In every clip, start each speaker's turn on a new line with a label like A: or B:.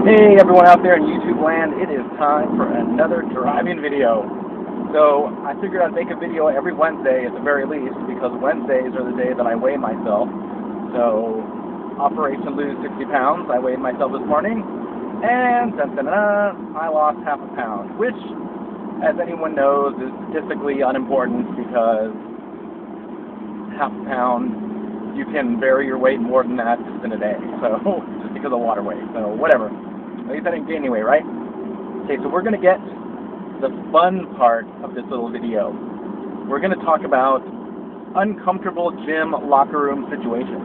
A: Hey everyone out there in YouTube land, it is time for another driving video. So I figured I'd make a video every Wednesday at the very least, because Wednesdays are the day that I weigh myself. So Operation Lose 60 Pounds, I weighed myself this morning, and I lost half a pound, which, as anyone knows, is statistically unimportant because half a pound, you can vary your weight more than that just in a day, so just because of water weight, so whatever. At least I didn't gain any weight, right? Okay, so we're going to get the fun part of this little video. We're going to talk about uncomfortable gym locker room situations.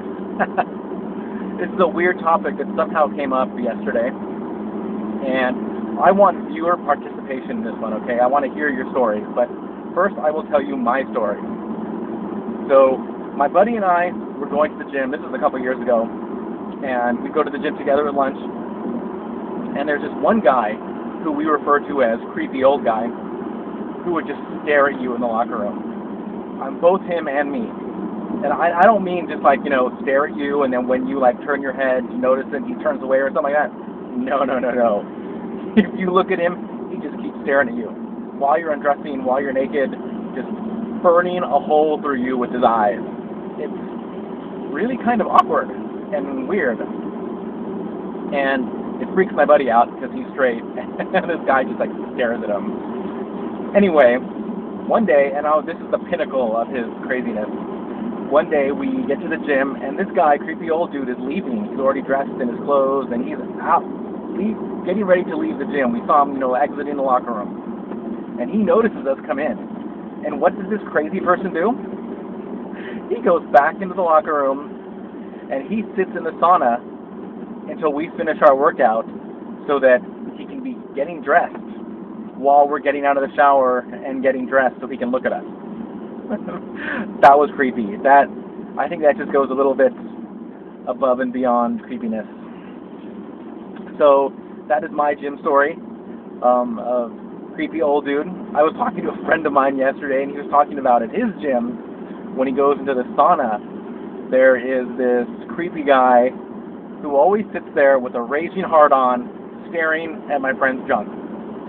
A: This is a weird topic that somehow came up yesterday, and I want viewer participation in this one, okay? I want to hear your stories, but first I will tell you my story. So my buddy and I were going to the gym. This was a couple years ago, and we go to the gym together at lunch. And there's this one guy who we refer to as creepy old guy who would just stare at you in the locker room. Both him and me. And I don't mean just like, stare at you and then when you like turn your head, you notice that he turns away or something like that. No. If you look at him, he just keeps staring at you. While you're undressing, while you're naked, just burning a hole through you with his eyes. It's really kind of awkward and weird. And it freaks my buddy out because he's straight, and this guy just like stares at him. Anyway, one day, and this is the pinnacle of his craziness. One day we get to the gym, and this guy, creepy old dude, is leaving. He's already dressed in his clothes, and he's out, getting ready to leave the gym. We saw him, exiting the locker room, and he notices us come in. And what does this crazy person do? He goes back into the locker room, and he sits in the sauna until we finish our workout so that he can be getting dressed while we're getting out of the shower and getting dressed so he can look at us. That was creepy. I think that just goes a little bit above and beyond creepiness. So that is my gym story of creepy old dude. I was talking to a friend of mine yesterday, and he was talking about at his gym, when he goes into the sauna, there is this creepy guy who always sits there with a raging hard-on, staring at my friend's junk,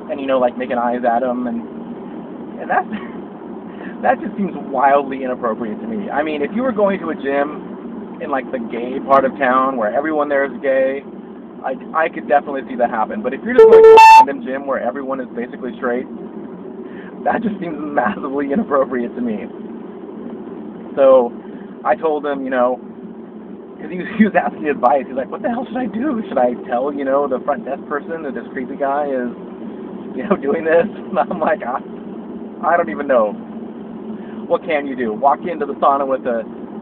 A: and like making eyes at him, and that just seems wildly inappropriate to me. I mean, if you were going to a gym in like the gay part of town where everyone there is gay, I could definitely see that happen. But if you're just going to a random gym where everyone is basically straight, that just seems massively inappropriate to me. So I told him, because he was asking me advice. He's like, what the hell should I do? Should I tell, the front desk person that this creepy guy is, doing this? And I'm like, I don't even know. What can you do? Walk into the sauna with a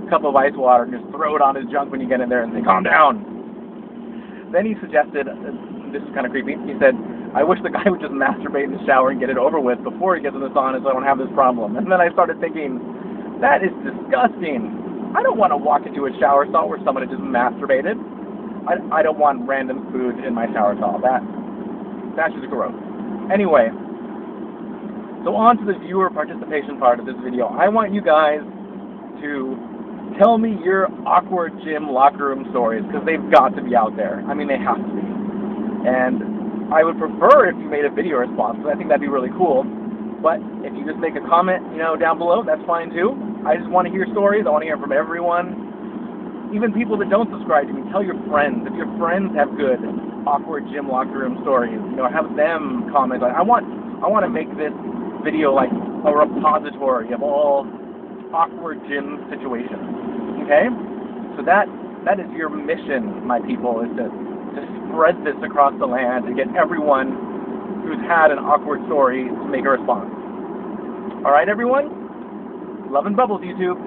A: cup of ice water and just throw it on his junk when you get in there and say, calm down. Then he suggested, this is kind of creepy, he said, I wish the guy would just masturbate in the shower and get it over with before he gets in the sauna so I don't have this problem. And then I started thinking, that is disgusting. I don't want to walk into a shower stall where someone has just masturbated. I don't want random food in my shower stall. That's just gross. Anyway, so on to the viewer participation part of this video. I want you guys to tell me your awkward gym locker room stories, because they've got to be out there. I mean, they have to be. And I would prefer if you made a video response, because I think that'd be really cool. But if you just make a comment, down below, that's fine too. I just want to hear stories. I want to hear from everyone. Even people that don't subscribe to me, tell your friends. If your friends have good, awkward gym locker room stories, have them comment. I want to make this video like a repository of all awkward gym situations. Okay? So that is your mission, my people, is to spread this across the land and get everyone who's had an awkward story to make a response. All right, everyone? Love and bubbles, YouTube.